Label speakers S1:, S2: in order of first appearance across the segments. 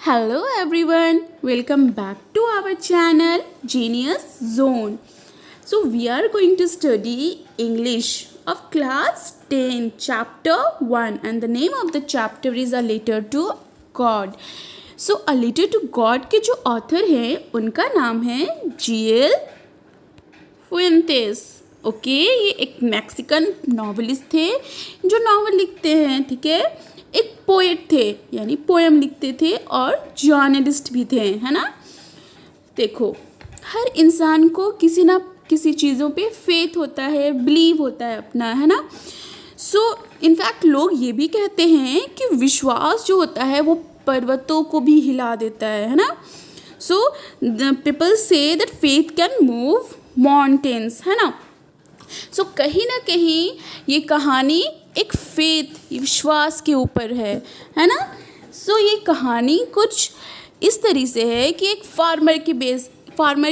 S1: Hello everyone, welcome back to our channel Genius Zone. So we are going to study English of class 10 chapter 1 and the name of the chapter is A Letter to God. So A Letter to God के जो author हैं उनका नाम है G.L. Fuentes. Okay ये एक Mexican novelist थे जो नॉवल लिखते हैं, ठीक है। एक पोएट थे यानी पोएम लिखते थे और जर्नलिस्ट भी थे, है ना। देखो, हर इंसान को किसी ना किसी चीज़ों पे फेथ होता है, बिलीव होता है अपना, है ना। सो इनफैक्ट लोग ये भी कहते हैं कि विश्वास जो होता है वो पर्वतों को भी हिला देता है ना। So people say that faith can move mountains, है ना। सो कहीं ना कहीं ये कहानी एक फेथ, विश्वास के ऊपर है ना। सो ये कहानी कुछ इस तरीके से है कि एक फार्मर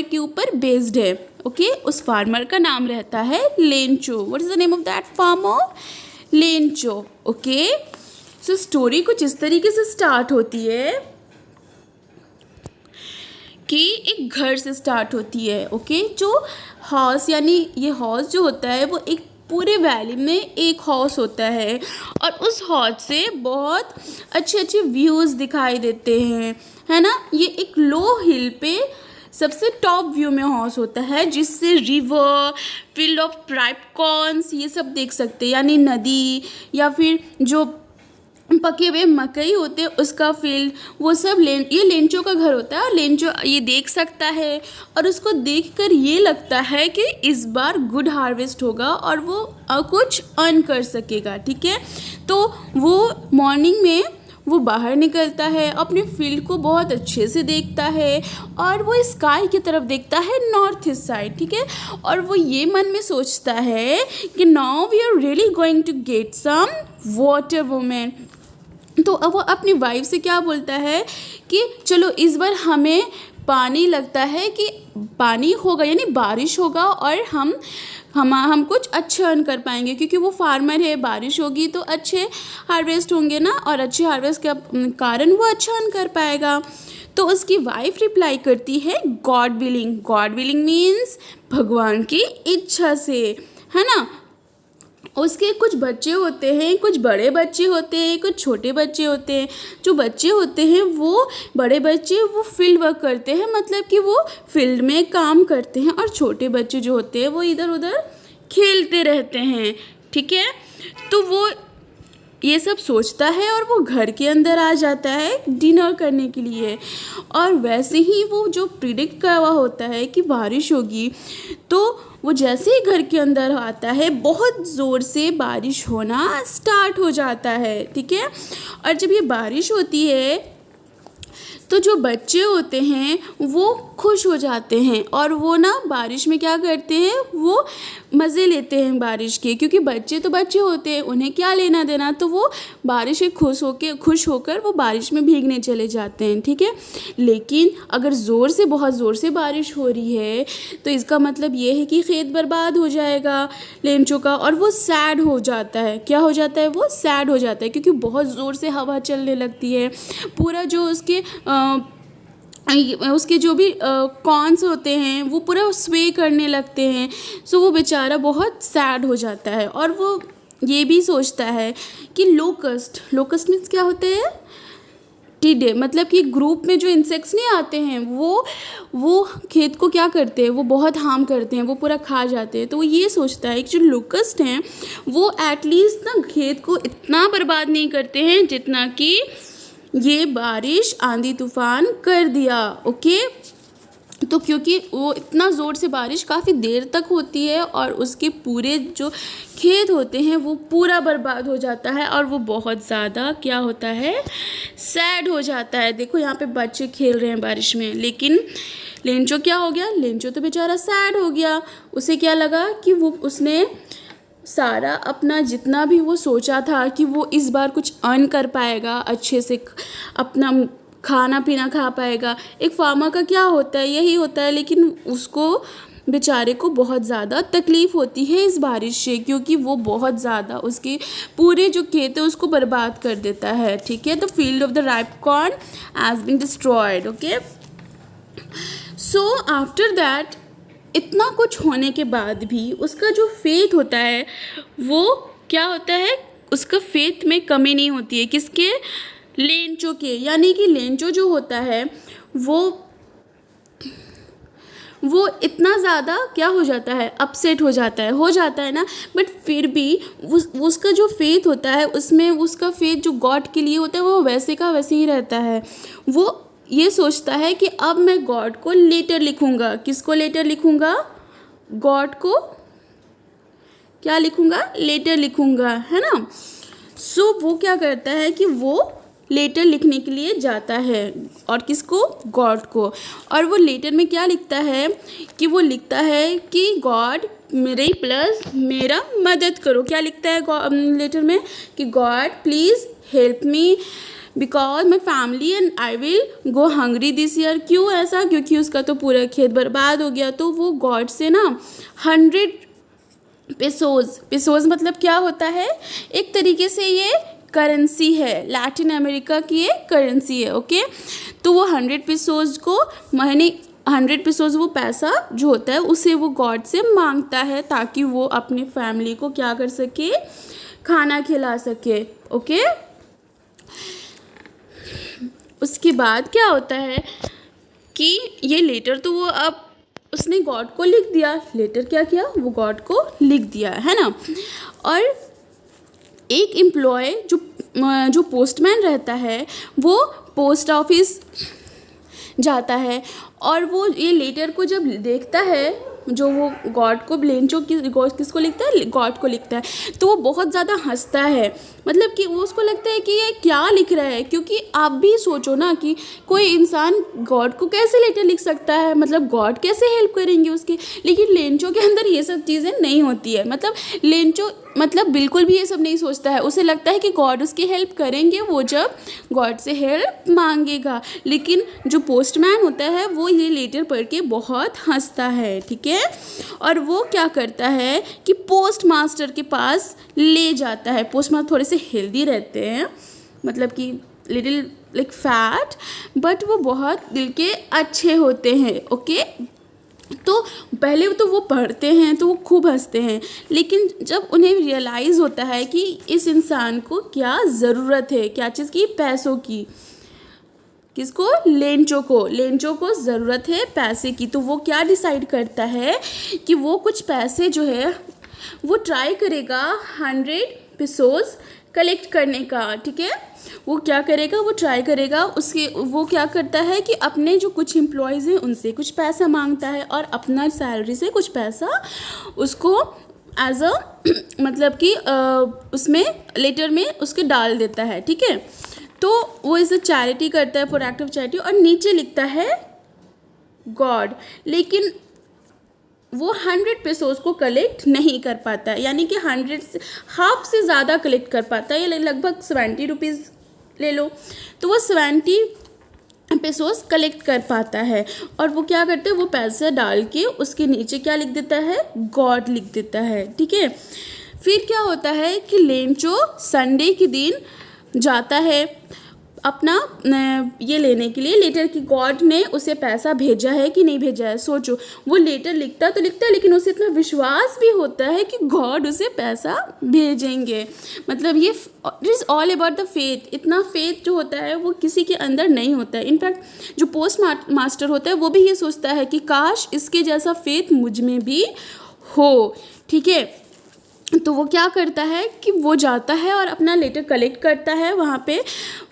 S1: के ऊपर बेस्ड है। ओके, उस फार्मर का नाम रहता है Lencho. What is the name of that farmer? Lencho. Okay, so story कुछ इस तरीके से स्टार्ट होती है कि एक घर से स्टार्ट होती है। ओके, जो हाउस यानी ये हाउस जो होता है वो एक पूरे वैली में एक हाउस होता है और उस हाउस से बहुत अच्छे अच्छे व्यूज़ दिखाई देते हैं, है ना। ये एक लो हिल पे सबसे टॉप व्यू में हाउस होता है जिससे रिवर, फील्ड ऑफ राइपकॉर्न्स ये सब देख सकते हैं, यानी नदी या फिर जो पके हुए मकई होते हैं उसका फील्ड, वो सब ये लेंचो का घर होता है और लेंचो ये देख सकता है और उसको देखकर ये लगता है कि इस बार गुड हार्वेस्ट होगा और वो कुछ अर्न कर सकेगा, ठीक है। तो वो मॉर्निंग में वो बाहर निकलता है, अपने फील्ड को बहुत अच्छे से देखता है और वो स्काई की तरफ देखता है, नॉर्थ ईस्ट साइड, ठीक है। और वो ये मन में सोचता है कि now we are really going to get some water women. तो अब वो अपनी वाइफ से क्या बोलता है कि चलो इस बार हमें पानी लगता है कि पानी होगा यानी बारिश होगा और हम कुछ अच्छे अर्न कर पाएंगे, क्योंकि वो फार्मर है, बारिश होगी तो अच्छे हार्वेस्ट होंगे ना, और अच्छे हार्वेस्ट के कारण वो अच्छा अर्न कर पाएगा। तो उसकी वाइफ रिप्लाई करती है God willing. God willing means भगवान की इच्छा से, है ना। उसके कुछ बच्चे होते हैं, कुछ बड़े बच्चे होते हैं, कुछ छोटे बच्चे होते हैं। जो बच्चे होते हैं वो बड़े बच्चे वो फील्ड वर्क करते हैं, मतलब कि वो फील्ड में काम करते हैं, और छोटे बच्चे जो होते हैं वो इधर उधर खेलते रहते हैं, ठीक है। तो वो ये सब सोचता है और वो घर के अंदर आ जाता है डिनर करने के लिए। और वैसे ही वो जो प्रिडिक्ट करा हुआ होता है कि बारिश होगी, तो वो जैसे ही घर के अंदर आता है बहुत ज़ोर से बारिश होना स्टार्ट हो जाता है, ठीक है। और जब ये बारिश होती है तो जो बच्चे होते हैं वो खुश हो जाते हैं और वो ना बारिश में क्या करते हैं, वो मज़े लेते हैं बारिश के, क्योंकि बच्चे तो बच्चे होते हैं, उन्हें क्या लेना देना। तो वो बारिश से खुश होकर वो बारिश में भीगने चले जाते हैं, ठीक है। लेकिन अगर बहुत ज़ोर से बारिश हो रही है तो इसका मतलब ये है कि खेत बर्बाद हो जाएगा लेंचो का, और वो सैड हो जाता है। क्या हो जाता है? वो सैड हो जाता है, क्योंकि बहुत ज़ोर से हवा चलने लगती है, पूरा जो उसके जो भी कॉर्न्स होते हैं वो पूरा स्वे करने लगते हैं। सो वो बेचारा बहुत सैड हो जाता है और वो ये भी सोचता है कि लोकस्ट मीन्स क्या होते हैं? टिड्डे, मतलब कि ग्रुप में जो इंसेक्ट्स नहीं आते हैं वो खेत को क्या करते हैं, वो बहुत हार्म करते हैं, वो पूरा खा जाते हैं। तो वो ये सोचता है कि जो लोकस्ट हैं वो एटलीस्ट ना खेत को इतना बर्बाद नहीं करते हैं जितना कि ये बारिश आंधी तूफान कर दिया। ओके, तो क्योंकि वो इतना ज़ोर से बारिश काफ़ी देर तक होती है और उसके पूरे जो खेत होते हैं वो पूरा बर्बाद हो जाता है और वो बहुत ज़्यादा क्या होता है, सैड हो जाता है। देखो यहाँ पे बच्चे खेल रहे हैं बारिश में, लेकिन लेंचो क्या हो गया? लेंचो तो बेचारा सैड हो गया। उसे क्या लगा कि उसने सारा अपना जितना भी वो सोचा था कि वो इस बार कुछ अर्न कर पाएगा, अच्छे से अपना खाना पीना खा पाएगा। एक फार्मर का क्या होता है, यही होता है, लेकिन उसको बेचारे को बहुत ज़्यादा तकलीफ़ होती है इस बारिश से, क्योंकि वो बहुत ज़्यादा उसके पूरे जो खेत है उसको बर्बाद कर देता है। ठीक है, the field of the ripe corn has been destroyed. Okay, so after that, इतना कुछ होने के बाद भी उसका जो फेथ होता है वो क्या होता है, उसका फेथ में कमी नहीं होती है। किसके? लेंचो के। यानी कि लेंचो जो होता है वो इतना ज़्यादा क्या हो जाता है, अपसेट हो जाता है ना, बट फिर भी उसका जो फेथ होता है उसमें, उसका फेथ जो गॉड के लिए होता है वो वैसे का वैसे ही रहता है। वो ये सोचता है कि अब मैं गॉड को लेटर लिखूँगा। किसको लेटर लिखूँगा? गॉड को क्या लिखूँगा? लेटर लिखूँगा, है ना। सो वो क्या करता है कि वो लेटर लिखने के लिए जाता है, और किसको? गॉड को। और वो लेटर में क्या लिखता है कि वो लिखता है कि गॉड मेरे प्लस मेरा मदद करो। क्या लिखता है लेटर में? कि God please help me because my family and I will go hungry this year. क्यों ऐसा? क्योंकि उसका तो पूरा खेत बर्बाद हो गया। तो वो गॉड से ना 100 पेसोज मतलब क्या होता है? एक तरीके से ये करेंसी है, लैटिन अमेरिका की एक करेंसी है। ओके, तो वो 100 पेसोज को महीने 100 पेसोज वो पैसा जो होता है उसे वो गॉड से मांगता है, ताकि वो अपनी फैमिली को क्या कर सके? खाना खिला सके। ओके, उसके बाद क्या होता है कि ये लेटर तो वो अब उसने गॉड को लिख दिया। लेटर क्या किया? वो गॉड को लिख दिया, है ना। और एक एम्प्लॉय जो पोस्टमैन रहता है वो पोस्ट ऑफिस जाता है, और वो ये लेटर को जब देखता है, जो वो गॉड को लेंचो किसको लिखता है? गॉड को लिखता है। तो वो बहुत ज़्यादा हंसता है, मतलब कि वो उसको लगता है कि ये क्या लिख रहा है। क्योंकि आप भी सोचो ना कि कोई इंसान गॉड को कैसे लेटर लिख सकता है, मतलब गॉड कैसे हेल्प करेंगे उसके। लेकिन लेंचो के अंदर ये सब चीज़ें नहीं होती है। मतलब लेंचो मतलब बिल्कुल भी ये सब नहीं सोचता है। उसे लगता है कि गॉड उसकी हेल्प करेंगे वो जब गॉड से हेल्प मांगेगा। लेकिन जो पोस्टमैन होता है वो ये लेटर पढ़ के बहुत हंसता है। ठीक है, और वो क्या करता है कि पोस्ट मास्टर के पास ले जाता है। पोस्ट मास्टर थोड़े से हेल्दी रहते हैं, मतलब कि लिटिल लाइक फैट, बट वो बहुत दिल के अच्छे होते हैं। ओके, तो पहले तो वो पढ़ते हैं तो वो खूब हंसते हैं, लेकिन जब उन्हें रियलाइज़ होता है कि इस इंसान को क्या ज़रूरत है, क्या चीज़ की? पैसों की। किसको? लेंचो को ज़रूरत है पैसे की। तो वो क्या डिसाइड करता है कि वो कुछ पैसे जो है वो ट्राई करेगा 100 पेसोस कलेक्ट करने का। ठीक है, वो क्या करेगा? वो ट्राई करेगा। वो क्या करता है कि अपने जो कुछ एम्प्लॉयज़ हैं उनसे कुछ पैसा मांगता है, और अपना सैलरी से कुछ पैसा उसको एज अ मतलब कि उसमें लेटर में उसके डाल देता है। ठीक है, तो वो इसे चैरिटी करता है, फॉर एक्ट ऑफ चैरिटी, और नीचे लिखता है गॉड। लेकिन वो 100 पेसोस को कलेक्ट नहीं कर पाता है, यानी कि 100 से हाफ से ज़्यादा कलेक्ट कर पाता है, ये लगभग 70 रुपीज़ ले लो। तो वो 70 पेसोस कलेक्ट कर पाता है, और वो क्या करता है? वो पैसा डाल के उसके नीचे क्या लिख देता है? गॉड लिख देता है। ठीक है, फिर क्या होता है कि लेंचो संडे के दिन जाता है अपना ये लेने के लिए लेटर की गॉड ने उसे पैसा भेजा है कि नहीं भेजा है। सोचो, वो लेटर लिखता तो लिखता है, लेकिन उसे इतना विश्वास भी होता है कि गॉड उसे पैसा भेजेंगे। मतलब ये it is all about the faith. इतना फेथ जो होता है वो किसी के अंदर नहीं होता है। इनफैक्ट जो पोस्ट मास्टर होता है वो भी ये सोचता है कि काश इसके जैसा फेथ मुझ में भी हो। ठीक है, तो वो क्या करता है कि वो जाता है और अपना लेटर कलेक्ट करता है वहाँ पे।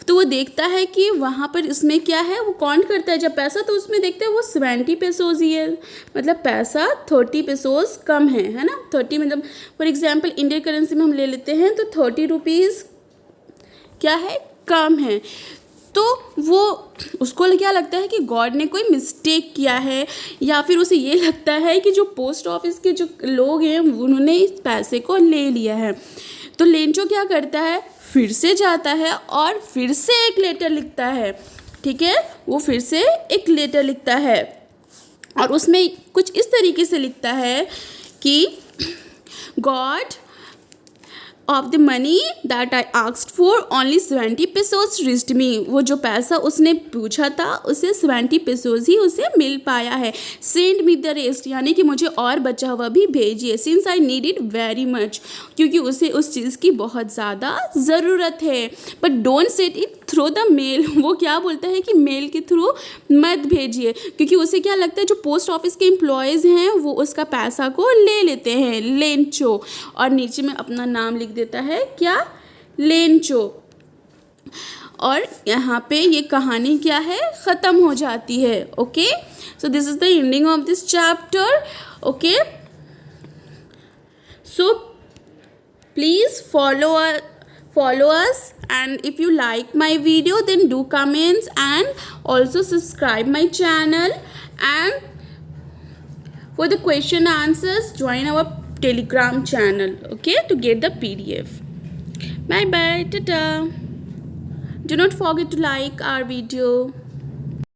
S1: तो वो देखता है कि वहाँ पर इसमें क्या है, वो काउंट करता है जब पैसा, तो उसमें देखता है वो 70 पेसोज ही है, मतलब पैसा 30 पेसोज कम है ना। 30 मतलब फॉर एग्जांपल इंडियन करेंसी में हम ले लेते हैं तो 30 रुपीज़ क्या है, कम है। तो वो उसको क्या लगता है कि गॉड ने कोई मिस्टेक किया है, या फिर उसे ये लगता है कि जो पोस्ट ऑफिस के जो लोग हैं उन्होंने इस पैसे को ले लिया है। तो लेंचो क्या करता है, फिर से जाता है और फिर से एक लेटर लिखता है। ठीक है, वो फिर से एक लेटर लिखता है और उसमें कुछ इस तरीके से लिखता है कि god of the money that I asked for only 70 pesos reached मी। वो जो पैसा उसने पूछा था उसे 70 pesos ही उसे मिल पाया है। सेंड मी द रेस्ट, यानी कि मुझे और बचा हुआ भी भेजिए, since I need it very much, क्योंकि उसे उस चीज़ की बहुत ज़्यादा ज़रूरत है। But don't send it through the mail. वो क्या बोलता है कि मेल के थ्रू मत भेजिए, क्योंकि उसे क्या लगता है जो पोस्ट ऑफिस के एम्प्लॉयज़ हैं वो उसका पैसा को ले लेते हैं, लेंचो। और नीचे में अपना नाम लिख देता है, क्या, लेंचो। और यहाँ पे ये कहानी क्या है, ख़त्म हो जाती है। Okay, so this is the ending of this chapter. Okay, so please follow us, and if you like my video then do comments and also subscribe my channel, and for the question answers join our Telegram channel, okay, to get the PDF. Bye bye, tata. Do not forget to like our video.